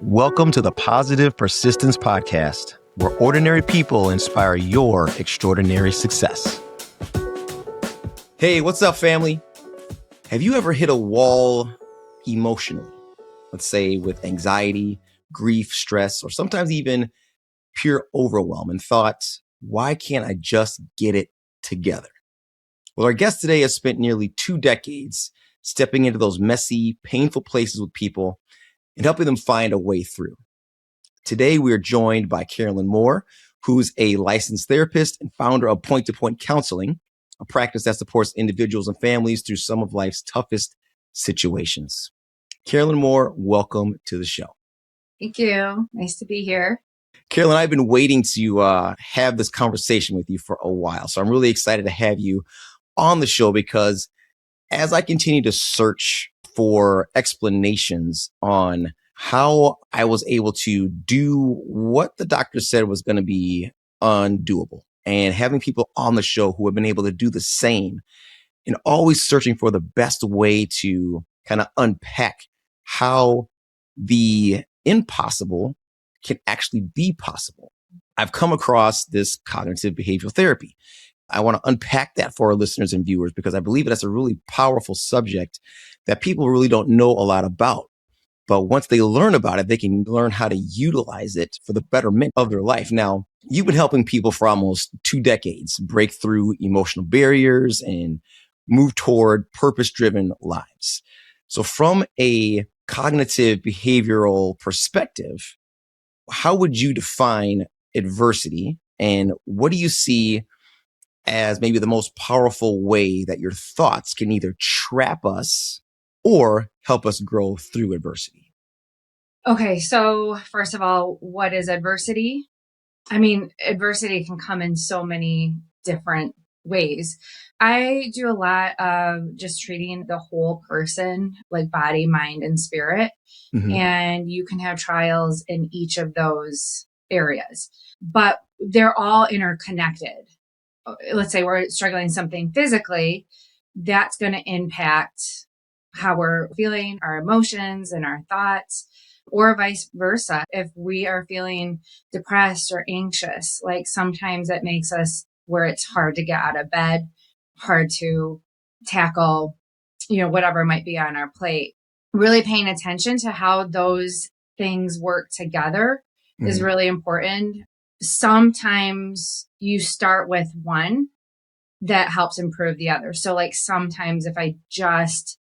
Welcome to the Positive Persistence Podcast, where ordinary people inspire your extraordinary success. Hey, what's up, family? Have you ever hit a wall emotionally? Let's say with anxiety, grief, stress, or sometimes even pure overwhelm and thought, why can't I just get it together? Well, our guest today has spent nearly 2 decades stepping into those messy, painful places with people and helping them find a way through. Today, we are joined by Carolyn Moore, who's a licensed therapist and founder of Point-to-Point Counseling, a practice that supports individuals and families through some of life's toughest situations. Carolyn Moore, welcome to the show. Thank you. Nice to be here. Carolyn, I've been waiting to have this conversation with you for a while, so I'm really excited to have you on the show because as I continue to search for explanations on how I was able to do what the doctor said was going to be undoable, and having people on the show who have been able to do the same, and always searching for the best way to kind of unpack how the impossible can actually be possible. I've come across this cognitive behavioral therapy. I want to unpack that for our listeners and viewers because I believe that's a really powerful subject that people really don't know a lot about. But once they learn about it, they can learn how to utilize it for the betterment of their life. Now, you've been helping people for almost 2 decades break through emotional barriers and move toward purpose-driven lives. So from a cognitive behavioral perspective, how would you define adversity, and what do you see as maybe the most powerful way that your thoughts can either trap us or help us grow through adversity? Okay, so first of all, what is adversity? I mean, adversity can come in so many different ways. I do a lot of just treating the whole person, like body, mind, and spirit. Mm-hmm. And you can have trials in each of those areas, but they're all interconnected. Let's say we're struggling something physically, that's going to impact how we're feeling, our emotions and our thoughts, or vice versa. If we are feeling depressed or anxious, like sometimes it makes us where it's hard to get out of bed, hard to tackle, whatever might be on our plate. Really paying attention to how those things work together is really important. Sometimes you start with one that helps improve the other. So like sometimes if I just,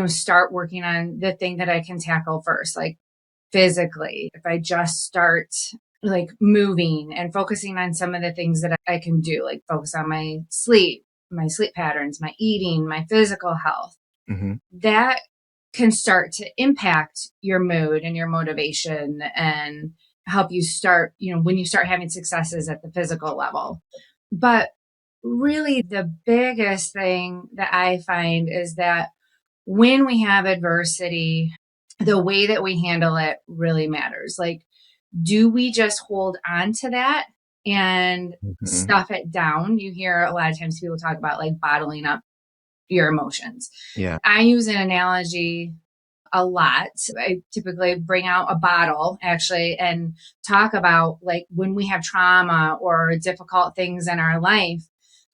start working on the thing that I can tackle first, like physically, if I just start like moving and focusing on some of the things that I can do, like focus on my sleep patterns, my eating, my physical health, that can start to impact your mood and your motivation and help you start, when you start having successes at the physical level. But really the biggest thing that I find is that when we have adversity, the way that we handle it really matters. Like, do we just hold on to that and stuff it down? You hear a lot of times people talk about like bottling up your emotions. Yeah. I use an analogy a lot. I typically bring out a bottle actually and talk about like when we have trauma or difficult things in our life,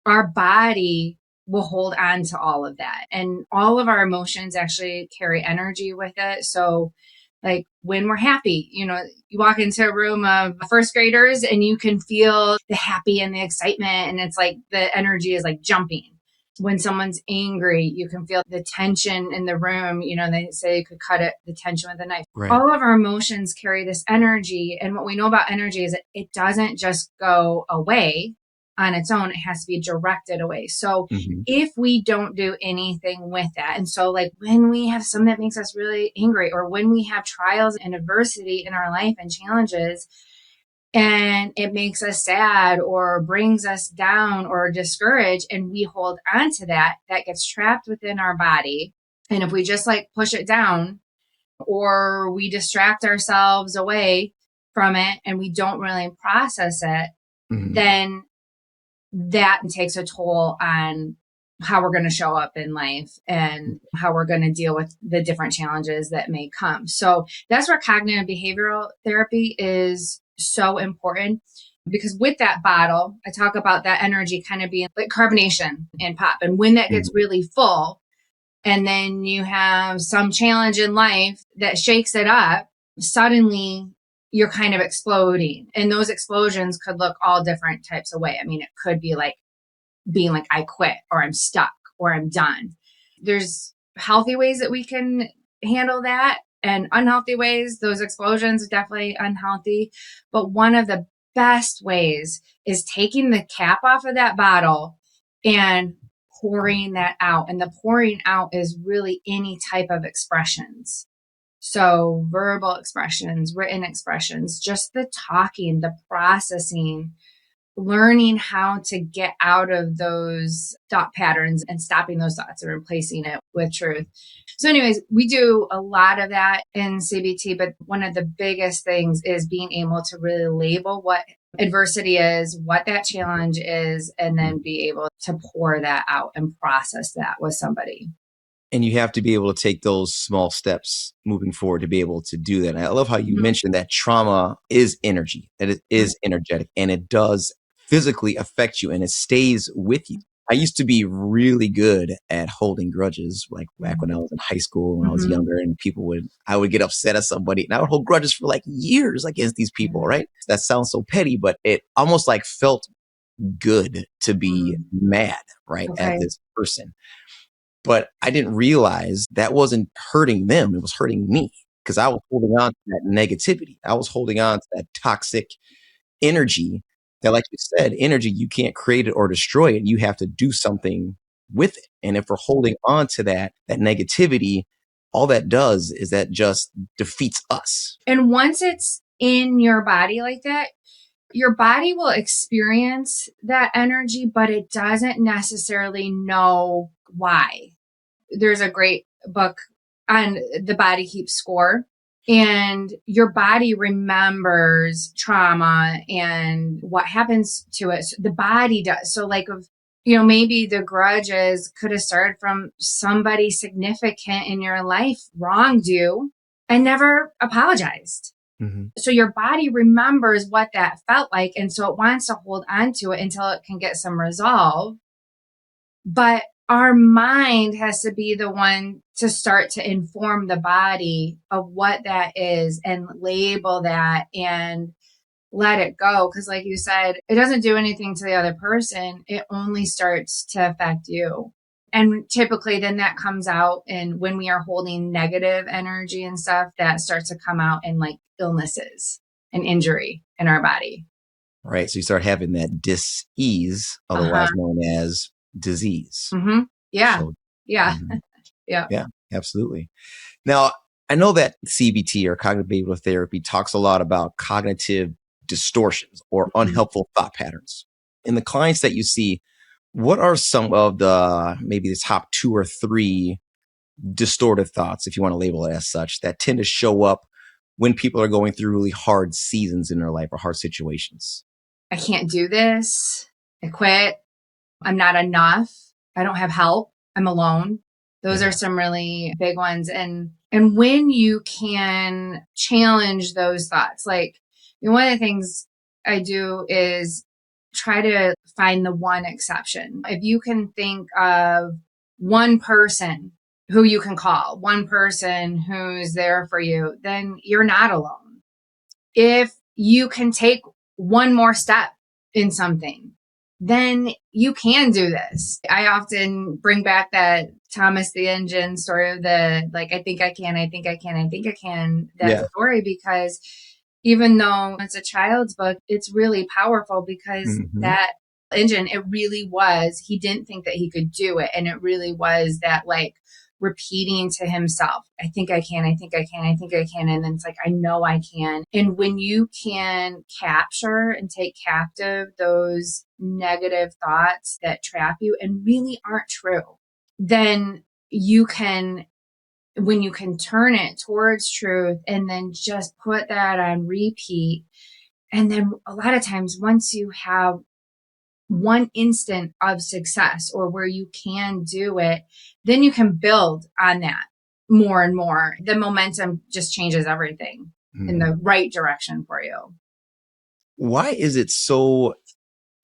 our body will hold on to all of that. And all of our emotions actually carry energy with it. So like when we're happy, you walk into a room of first graders and you can feel the happy and the excitement. And it's like the energy is like jumping. When someone's angry, you can feel the tension in the room. They say you could cut the tension with a knife. Right. All of our emotions carry this energy. And what we know about energy is that it doesn't just go away on its own. It has to be directed away. So if we don't do anything with that, and so like when we have something that makes us really angry, or when we have trials and adversity in our life and challenges, and it makes us sad or brings us down or discouraged, and we hold on to that, that gets trapped within our body. And if we just like push it down or we distract ourselves away from it and we don't really process it, then that takes a toll on how we're going to show up in life and how we're going to deal with the different challenges that may come. So that's where cognitive behavioral therapy is so important, because with that bottle, I talk about that energy kind of being like carbonation and pop. And when that gets really full, and then you have some challenge in life that shakes it up, suddenly you're kind of exploding. And those explosions could look all different types of way. I mean, it could be like being like, I quit, or I'm stuck, or I'm done. There's healthy ways that we can handle that, and unhealthy ways. Those explosions are definitely unhealthy. But one of the best ways is taking the cap off of that bottle and pouring that out. And the pouring out is really any type of expressions. So verbal expressions, written expressions, just the talking, the processing, learning how to get out of those thought patterns and stopping those thoughts and replacing it with truth. So anyways, we do a lot of that in CBT, but one of the biggest things is being able to really label what adversity is, what that challenge is, and then be able to pour that out and process that with somebody. And you have to be able to take those small steps moving forward to be able to do that. And I love how you mentioned that trauma is energy, that it is energetic, and it does physically affect you and it stays with you. I used to be really good at holding grudges, like back when I was in high school, when I was younger, and I would get upset at somebody and I would hold grudges for like years against these people, right? That sounds so petty, but it almost like felt good to be mad, right, at this person. But I didn't realize that wasn't hurting them. It was hurting me, because I was holding on to that negativity. I was holding on to that toxic energy that, like you said, energy, you can't create it or destroy it. You have to do something with it. And if we're holding on to that negativity, all that does is that just defeats us. And once it's in your body like that, your body will experience that energy, but it doesn't necessarily know why. There's a great book on The Body Keeps Score, and your body remembers trauma and what happens to it. So the body does. So like, maybe the grudges could have started from somebody significant in your life wronged you and never apologized. So your body remembers what that felt like. And so it wants to hold on to it until it can get some resolve. But our mind has to be the one to start to inform the body of what that is and label that and let it go. Because like you said, it doesn't do anything to the other person. It only starts to affect you. And typically then that comes out, and when we are holding negative energy and stuff, that starts to come out in like illnesses and injury in our body. Right. So you start having that dis-ease, otherwise known as disease. Yeah. So, yeah. Yeah. Yeah, absolutely. Now, I know that CBT, or cognitive behavioral therapy, talks a lot about cognitive distortions or unhelpful thought patterns. In the clients that you see, what are some of maybe the top 2 or 3 distorted thoughts, if you want to label it as such, that tend to show up when people are going through really hard seasons in their life or hard situations? I can't do this. I quit. I'm not enough. I don't have help. I'm alone. Those are some really big ones. And when you can challenge those thoughts, like, one of the things I do is try to find the one exception. If you can think of one person who you can call, one person who's there for you, then you're not alone. If you can take one more step in something, then you can do this. I often bring back that Thomas the Engine story of the, like, I think I can, I think I can, I think I can, that story, because even though it's a child's book, it's really powerful, because that engine, it really was, he didn't think that he could do it. And it really was that, like, repeating to himself, I think I can, I think I can, I think I can. And then it's like, I know I can. And when you can capture and take captive those negative thoughts that trap you and really aren't true, then you can, when you can turn it towards truth and then just put that on repeat. And then a lot of times, once you have one instant of success or where you can do it, then you can build on that more and more. The momentum just changes everything in the right direction for you. Why is it so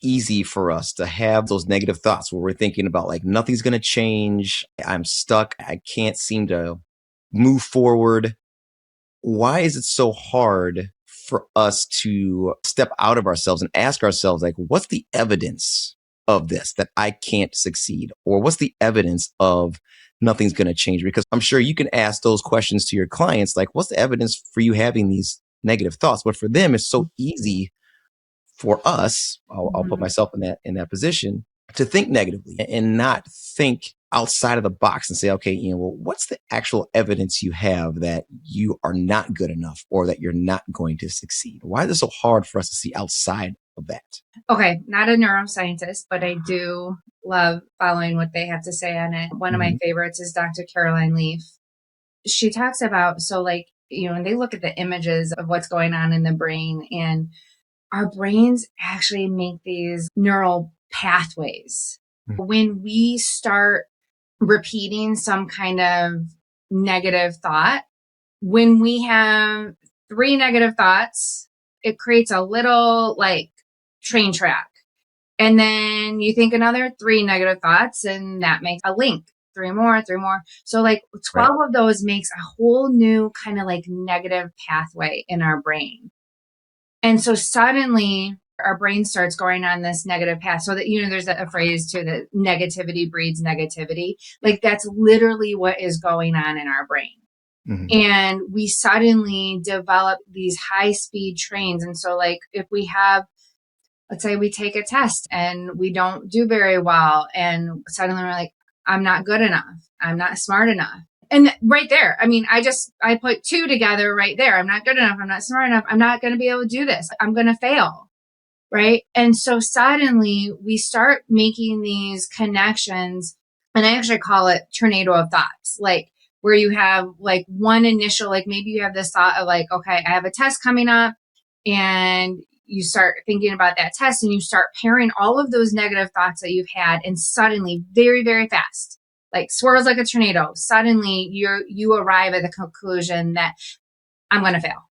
easy for us to have those negative thoughts where we're thinking about like nothing's going to change? I'm stuck. I can't seem to move forward. Why is it so hard for us to step out of ourselves and ask ourselves, like, what's the evidence of this that I can't succeed? Or what's the evidence of nothing's going to change? Because I'm sure you can ask those questions to your clients, like, what's the evidence for you having these negative thoughts? But for them, it's so easy for us, I'll put myself in that position, to think negatively and not think outside of the box and say, okay, well, what's the actual evidence you have that you are not good enough or that you're not going to succeed? Why is it so hard for us to see outside of that? Okay, not a neuroscientist, but I do love following what they have to say on it. One of my favorites is Dr. Caroline Leaf. She talks about, so like, and they look at the images of what's going on in the brain, and our brains actually make these neural pathways. When we start repeating some kind of negative thought, when we have 3 negative thoughts, it creates a little like train track. And then you think another 3 negative thoughts, and that makes a link. 3 more, 3 more. So like 12 of those makes a whole new kind of like negative pathway in our brain. And so suddenly our brain starts going on this negative path. So that, there's a phrase too, that negativity breeds negativity. Like that's literally what is going on in our brain. And we suddenly develop these high speed trains. And so like if we have, let's say we take a test and we don't do very well, and suddenly we're like, I'm not good enough. I'm not smart enough. And right there, I mean, I put 2 together right there. I'm not good enough. I'm not smart enough. I'm not going to be able to do this. I'm going to fail. Right. And so suddenly we start making these connections, and I actually call it tornado of thoughts, like where you have like one initial, like maybe you have this thought of like, okay, I have a test coming up, and you start thinking about that test and you start pairing all of those negative thoughts that you've had, and suddenly very, very fast, like swirls like a tornado, suddenly you arrive at the conclusion that I'm going to fail.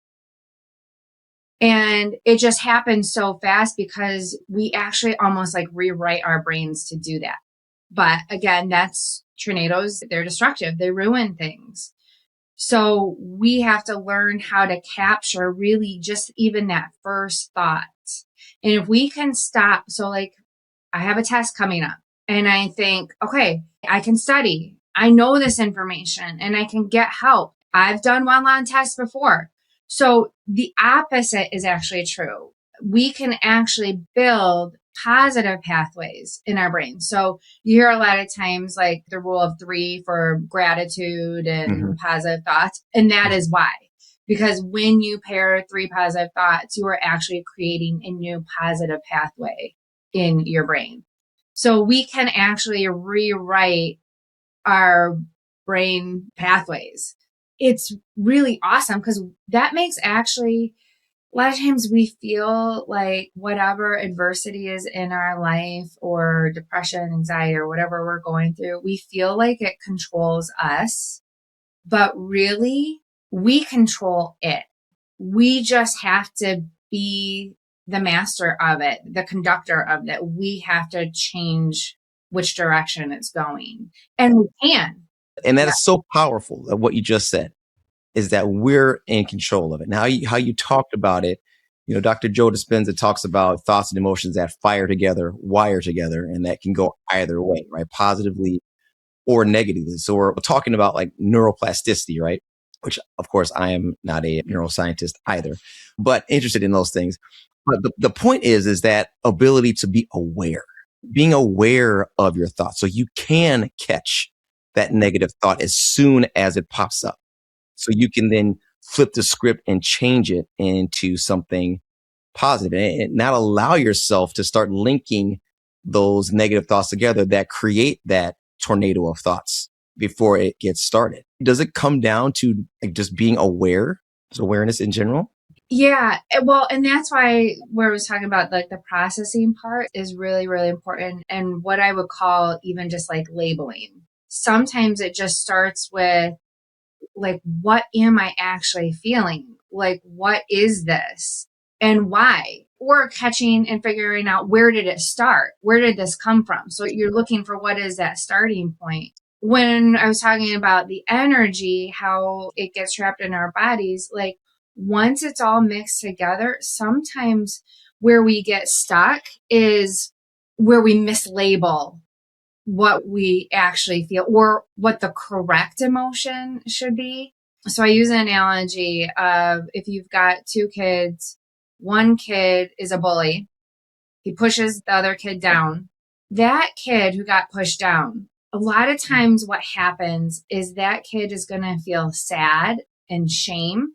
And it just happens so fast because we actually almost like rewrite our brains to do that. But again, that's tornadoes. They're destructive. They ruin things. So we have to learn how to capture really just even that first thought. And if we can stop, so like I have a test coming up and I think, okay, I can study. I know this information and I can get help. I've done well on tests before. So the opposite is actually true. We can actually build positive pathways in our brain. So you hear a lot of times like the rule of 3 for gratitude and positive thoughts. And that is why. Because when you pair 3 positive thoughts, you are actually creating a new positive pathway in your brain. So we can actually rewrite our brain pathways. It's really awesome because that makes actually, a lot of times we feel like whatever adversity is in our life or depression, anxiety, or whatever we're going through, we feel like it controls us, but really we control it. We just have to be the master of it, the conductor of it. We have to change which direction it's going, and we can. And that is so powerful of what you just said, is that we're in control of it. Now, how you talked about it, Dr. Joe Dispenza talks about thoughts and emotions that fire together, wire together, and that can go either way, right? Positively or negatively. So we're talking about like neuroplasticity, right? Which of course I am not a neuroscientist either, but interested in those things. But the point is that ability to be aware, being aware of your thoughts. So you can catch that negative thought as soon as it pops up. So you can then flip the script and change it into something positive and not allow yourself to start linking those negative thoughts together that create that tornado of thoughts before it gets started. Does it come down to like just being aware, just awareness in general? Yeah. Well, and that's why where I was talking about like the processing part is really, really important. And what I would call even just like labeling. Sometimes it just starts with like, what am I actually feeling? Like, what is this and why? Or catching and figuring out, where did it start? Where did this come from? So you're looking for, what is that starting point? When I was talking about the energy, how it gets trapped in our bodies, like once it's all mixed together, sometimes where we get stuck is where we mislabel what we actually feel or what the correct emotion should be. So I use an analogy of, if you've got two kids, one kid is a bully, he pushes the other kid down. That kid who got pushed down, a lot of times what happens is that kid is going to feel sad and shame.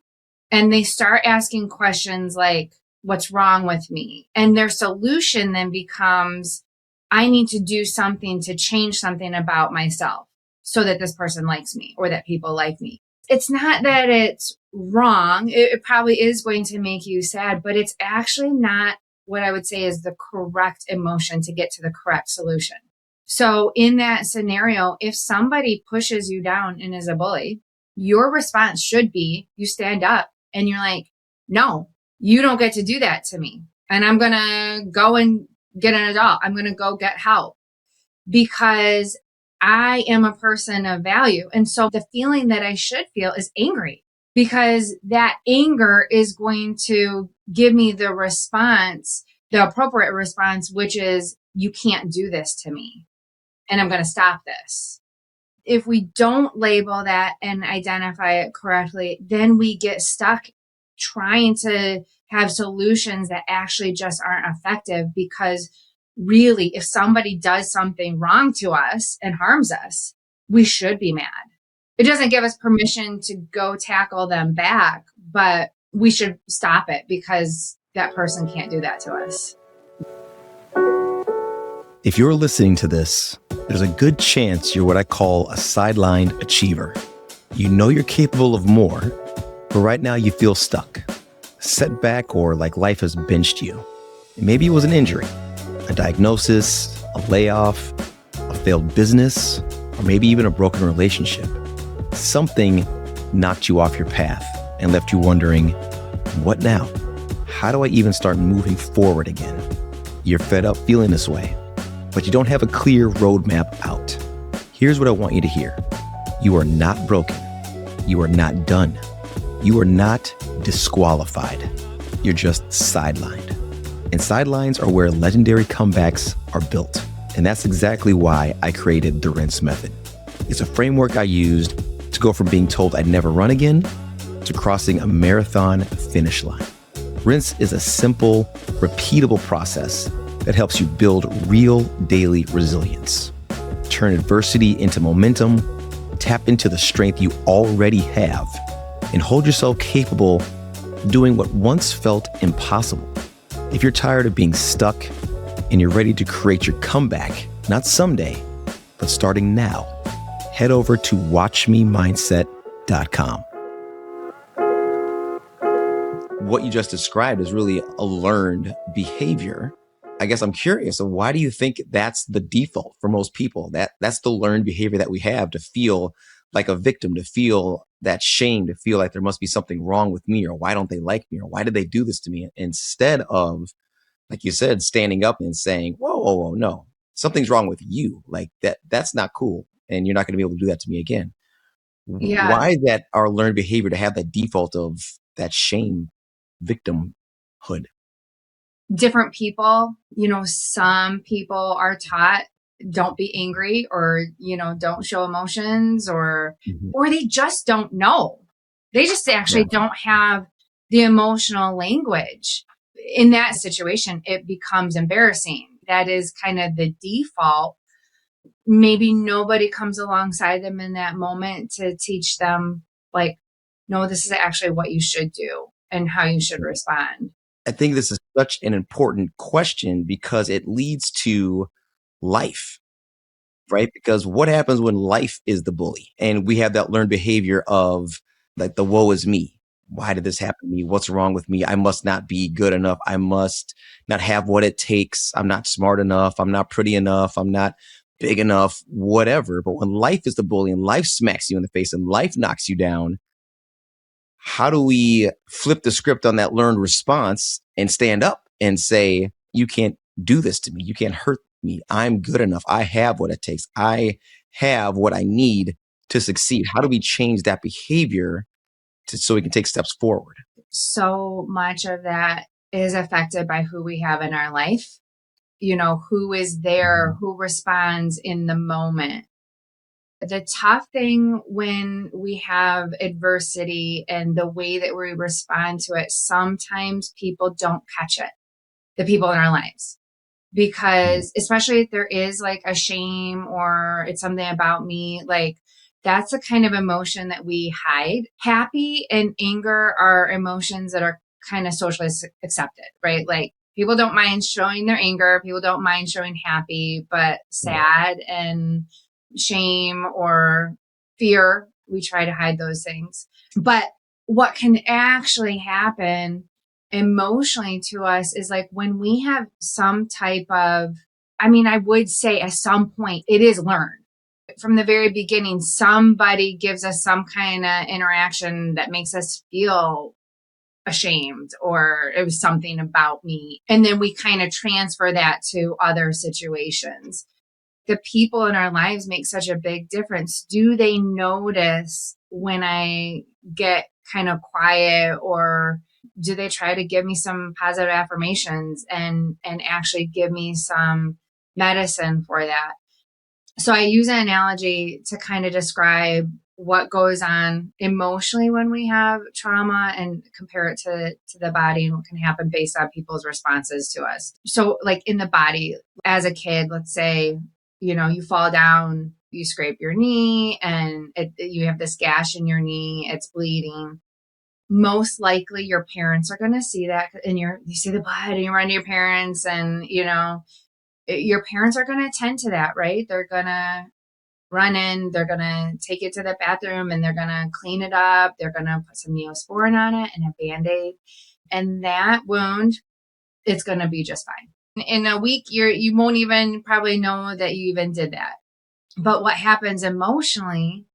And they start asking questions like, what's wrong with me? And their solution then becomes, I need to do something to change something about myself so that this person likes me or that people like me. It's not that it's wrong. It probably is going to make you sad, but it's actually not what I would say is the correct emotion to get to the correct solution. So in that scenario, if somebody pushes you down and is a bully, your response should be, you stand up and you're like, no, you don't get to do that to me. And I'm going to go and get an adult. I'm going to go get help because I am a person of value. And so the feeling that I should feel is angry, because that anger is going to give me the response, the appropriate response, which is, you can't do this to me and I'm going to stop this. If we don't label that and identify it correctly, then we get stuck trying to have solutions that actually just aren't effective, because really, if somebody does something wrong to us and harms us, we should be mad. It doesn't give us permission to go tackle them back, but we should stop it because that person can't do that to us. If you're listening to this, there's a good chance you're what I call a sidelined achiever. You know you're capable of more, but right now you feel stuck, setback, or like life has benched you. Maybe it was an injury, a diagnosis, a layoff, a failed business, or maybe even a broken relationship. Something knocked you off your path and left you wondering, what now? How do I even start moving forward again? You're fed up feeling this way, but you don't have a clear roadmap out. Here's what I want you to hear. You are not broken. You are not done. You are not disqualified. You're just sidelined. And sidelines are where legendary comebacks are built. And that's exactly why I created the Rinse Method. It's a framework I used to go from being told I'd never run again to crossing a marathon finish line. Rinse is a simple, repeatable process that helps you build real daily resilience. Turn adversity into momentum, tap into the strength you already have, and hold yourself capable of doing what once felt impossible. If you're tired of being stuck and you're ready to create your comeback, not someday, but starting now, head over to watchmemindset.com. What you just described is really a learned behavior. I guess I'm curious, so why do you think that's the default for most people? That's the learned behavior that we have, to feel like a victim, to feel that shame, to feel like there must be something wrong with me, or why don't they like me, or why did they do this to me? Instead of, like you said, standing up and saying, whoa, no, something's wrong with you. Like that's not cool. And you're not going to be able to do that to me again. Yeah. Why is that our learned behavior to have that default of that shame victimhood? Different people, some people are taught, don't be angry, or, don't show emotions, or they just don't know. They just actually don't have the emotional language. In that situation, it becomes embarrassing. That is kind of the default. Maybe nobody comes alongside them in that moment to teach them, like, no, this is actually what you should do and how you should respond. I think this is such an important question because it leads to life, right? Because what happens when life is the bully and we have that learned behavior of like the woe is me? why did this happen to me? What's wrong with me? I must not be good enough. I must not have what it takes. I'm not smart enough. I'm not pretty enough. I'm not big enough, whatever. But when life is the bully and life smacks you in the face and life knocks you down, how do we flip the script on that learned response and stand up and say, you can't do this to me. You can't hurt me. I'm good enough. I have what it takes. I have what I need to succeed. How do we change that behavior so we can take steps forward? So much of that is affected by who we have in our life. Who is there, who responds in the moment. The tough thing when we have adversity and the way that we respond to it, sometimes people don't catch it, the people in our lives. Because especially if there is like a shame or it's something about me, like that's the kind of emotion that we hide. Happy and anger are emotions that are kind of socially accepted, right? Like people don't mind showing their anger. People don't mind showing happy, but sad and shame or fear, we try to hide those things. But what can actually happen emotionally to us is like when we have some type of, I would say at some point it is learned. From the very beginning, somebody gives us some kind of interaction that makes us feel ashamed or it was something about me. And then we kind of transfer that to other situations. The people in our lives make such a big difference. Do they notice when I get kind of quiet, or do they try to give me some positive affirmations and actually give me some medicine for that? So I use an analogy to kind of describe what goes on emotionally when we have trauma and compare it to the body and what can happen based on people's responses to us. So like in the body, as a kid, let's say, you fall down, you scrape your knee and you have this gash in your knee, it's bleeding. Most likely your parents are going to see that and you see the blood and you run to your parents and, your parents are going to attend to that, right? They're going to run in, they're going to take it to the bathroom and they're going to clean it up. They're going to put some Neosporin on it and a Band-Aid. And that wound, it's going to be just fine. In a week, you won't even probably know that you even did that. But what happens emotionally,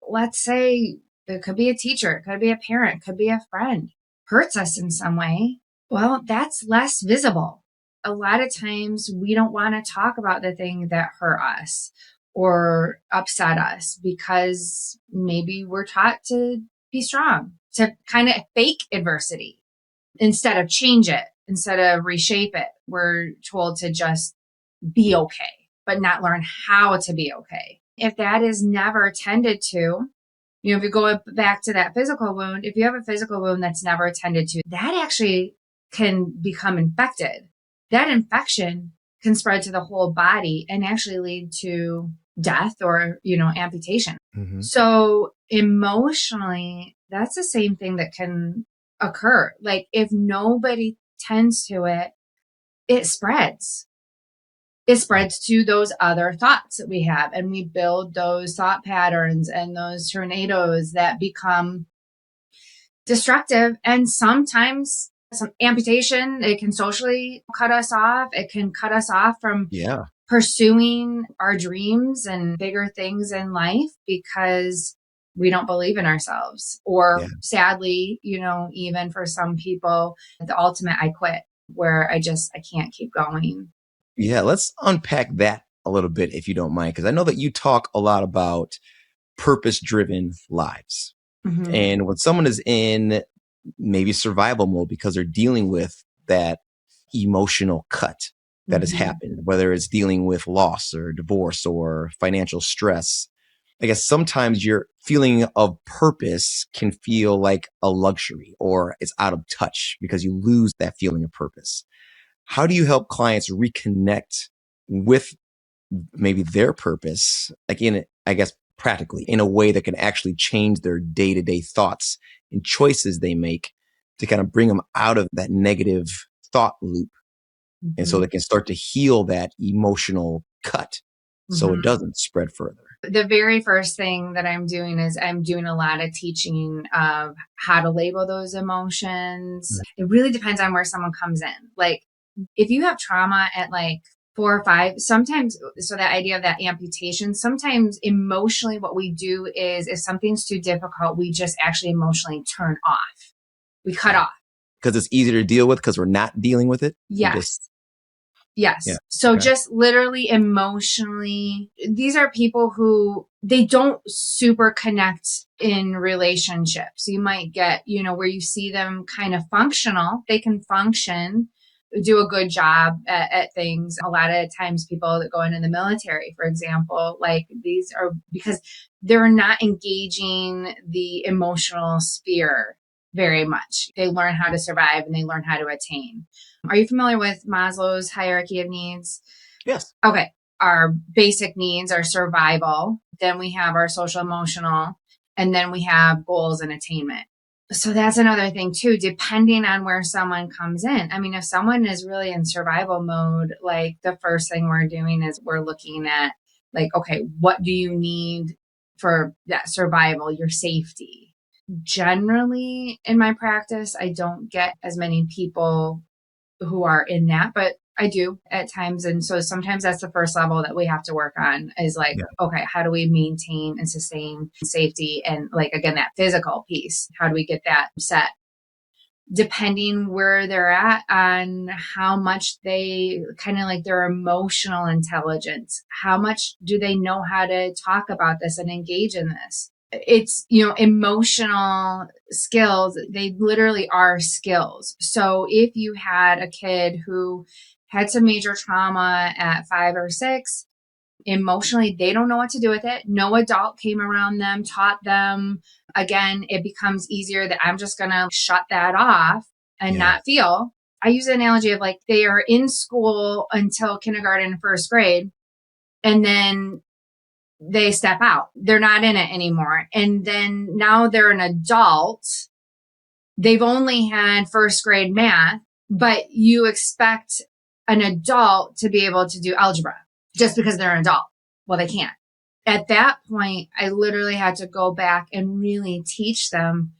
let's say it could be a teacher, it could be a parent, it could be a friend, hurts us in some way. Well, that's less visible. A lot of times we don't want to talk about the thing that hurt us or upset us because maybe we're taught to be strong, to kind of fake adversity instead of change it, instead of reshape it. We're told to just be okay, but not learn how to be okay. If that is never tended to, if you go back to that physical wound, if you have a physical wound that's never attended to, that actually can become infected. That infection can spread to the whole body and actually lead to death or, amputation. Mm-hmm. So emotionally, that's the same thing that can occur. Like if nobody tends to it, it spreads. It spreads to those other thoughts that we have, and we build those thought patterns and those tornadoes that become destructive. And sometimes some amputation, it can socially cut us off. It can cut us off from pursuing our dreams and bigger things in life because we don't believe in ourselves. Or sadly, even for some people, the ultimate I quit, where I can't keep going. Yeah, let's unpack that a little bit if you don't mind, because I know that you talk a lot about purpose-driven lives. Mm-hmm. And when someone is in maybe survival mode because they're dealing with that emotional cut that has happened, whether it's dealing with loss or divorce or financial stress, I guess sometimes your feeling of purpose can feel like a luxury or it's out of touch because you lose that feeling of purpose. How do you help clients reconnect with maybe their purpose, like I guess, practically in a way that can actually change their day-to-day thoughts and choices they make to kind of bring them out of that negative thought loop? And so they can start to heal that emotional cut so it doesn't spread further. The very first thing that I'm doing is I'm doing a lot of teaching of how to label those emotions. It really depends on where someone comes in. Like if you have trauma at like 4 or 5, sometimes, so that idea of that amputation, sometimes emotionally what we do is if something's too difficult, we just actually emotionally turn off. We cut off. Because it's easier to deal with because we're not dealing with it. Yes. Yeah. So just literally emotionally, these are people who they don't super connect in relationships. You might get, where you see them kind of functional. They can function, do a good job at things. A lot of times people that go into the military, for example, like these are because they're not engaging the emotional sphere very much. They learn how to survive and they learn how to attain. Are you familiar with Maslow's hierarchy of needs? Yes. Okay. Our basic needs are survival. Then we have our social emotional, and then we have goals and attainment. So that's another thing too, depending on where someone comes in. I mean, if someone is really in survival mode, like the first thing we're doing is we're looking at like, okay, what do you need for that survival, your safety? Generally in my practice, I don't get as many people who are in that, but I do at times. And so sometimes that's the first level that we have to work on is like, okay, how do we maintain and sustain safety? And like, again, that physical piece, how do we get that set? Depending where they're at on how much they kind of like their emotional intelligence, how much do they know how to talk about this and engage in this? It's, emotional skills. They literally are skills. So if you had a kid who had some major trauma at 5 or 6, emotionally, they don't know what to do with it. No adult came around them, taught them. Again, it becomes easier that I'm just going to shut that off and not feel. I use the analogy of like they are in school until kindergarten, first grade, and then they step out. They're not in it anymore. And then now they're an adult. They've only had first grade math, but you expect an adult to be able to do algebra just because they're an adult. Well, they can't. At that point, I literally had to go back and really teach them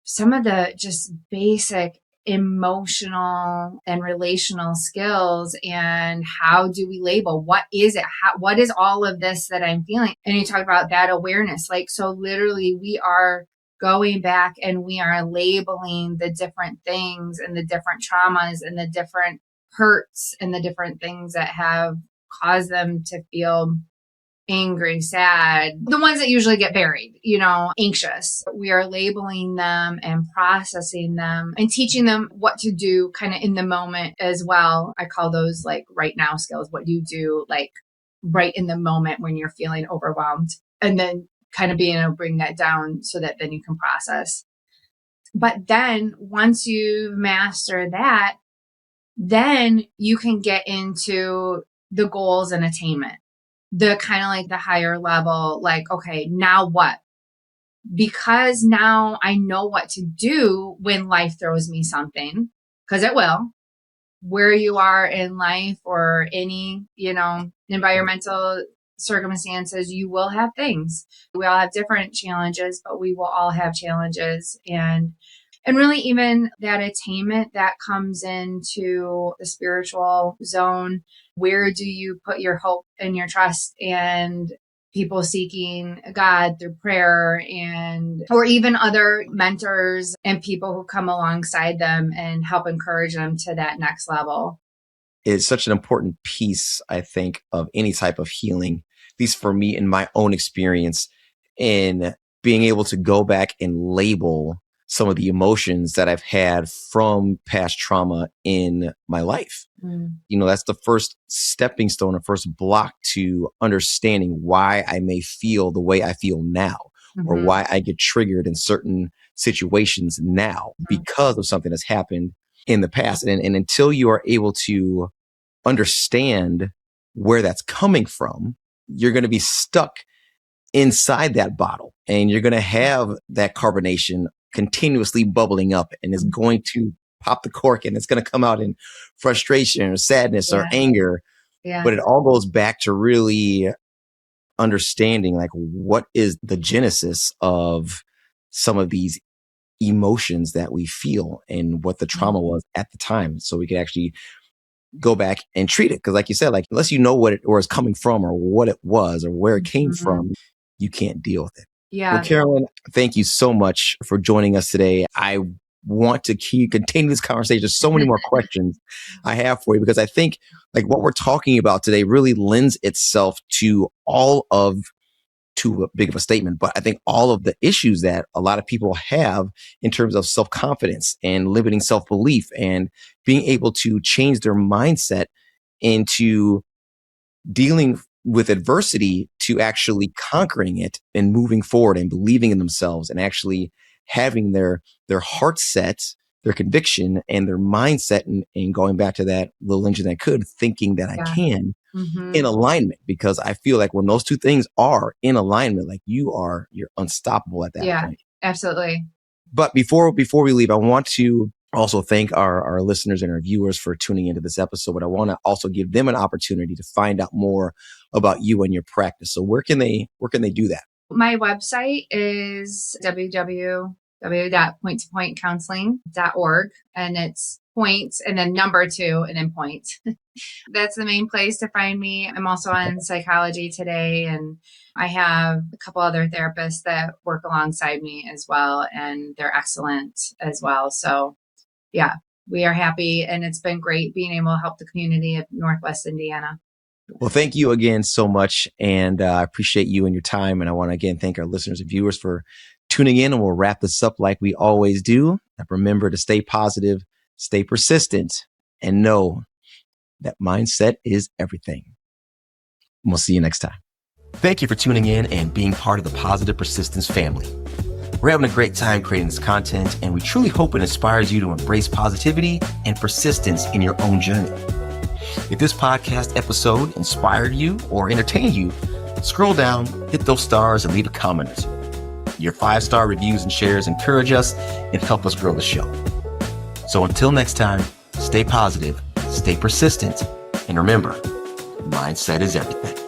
some of the just basic emotional and relational skills and how do we label what is it, what is all of this that I'm feeling. And you talk about that awareness, like, so literally we are going back and we are labeling the different things and the different traumas and the different hurts and the different things that have caused them to feel angry, sad, the ones that usually get buried, anxious. We are labeling them and processing them and teaching them what to do kind of in the moment as well. I call those like right now skills. What do you do like right in the moment when you're feeling overwhelmed? And then kind of being able to bring that down so that then you can process. But then once you've mastered that, then you can get into the goals and attainment. The kind of like the higher level, like, okay, now what? Because now I know what to do when life throws me something, because it will, where you are in life or any, environmental circumstances, you will have things. We all have different challenges, but we will all have challenges. And really even that attainment that comes into the spiritual zone, where do you put your hope and your trust and people seeking God through prayer or even other mentors and people who come alongside them and help encourage them to that next level. It's such an important piece, I think, of any type of healing, at least for me in my own experience, in being able to go back and label some of the emotions that I've had from past trauma in my life. That's the first stepping stone, the first block to understanding why I may feel the way I feel now, or why I get triggered in certain situations now because of something that's happened in the past. And until you are able to understand where that's coming from, you're going to be stuck inside that bottle and you're going to have that carbonation continuously bubbling up and it's going to pop the cork and it's going to come out in frustration or sadness or anger. But it all goes back to really understanding like what is the genesis of some of these emotions that we feel and what the trauma was at the time, so we could actually go back and treat it. Because like you said, like unless you know what it or is coming from or what it was or where it came from, you can't deal with it. Yeah. Well, Carolyn, thank you so much for joining us today. I want to continue this conversation. There's so many more questions I have for you, because I think like what we're talking about today really lends itself to all of too big of a statement, but I think all of the issues that a lot of people have in terms of self-confidence and limiting self-belief and being able to change their mindset into dealing with adversity to actually conquering it and moving forward and believing in themselves and actually having their heart set, their conviction and their mindset and going back to that little engine that could, thinking that I can, in alignment. Because I feel like when those two things are in alignment, like you're unstoppable at that point. Absolutely. But before we leave, I want to also thank our listeners and our viewers for tuning into this episode. But I want to also give them an opportunity to find out more about you and your practice. So where can they do that? My website is www.pointtopointcounseling.org, and it's point and then number 2 and then point. That's the main place to find me. I'm also on Psychology Today, and I have a couple other therapists that work alongside me as well, and they're excellent as well. So yeah, we are happy, and it's been great being able to help the community of Northwest Indiana. Well, thank you again so much. And I appreciate you and your time. And I want to again thank our listeners and viewers for tuning in. And we'll wrap this up like we always do. And remember to stay positive, stay persistent, and know that mindset is everything. And we'll see you next time. Thank you for tuning in and being part of the Positive Persistence family. We're having a great time creating this content, and we truly hope it inspires you to embrace positivity and persistence in your own journey. If this podcast episode inspired you or entertained you, scroll down, hit those stars, and leave a comment or two. Your 5-star reviews and shares encourage us and help us grow the show. So until next time, stay positive, stay persistent, and remember, mindset is everything.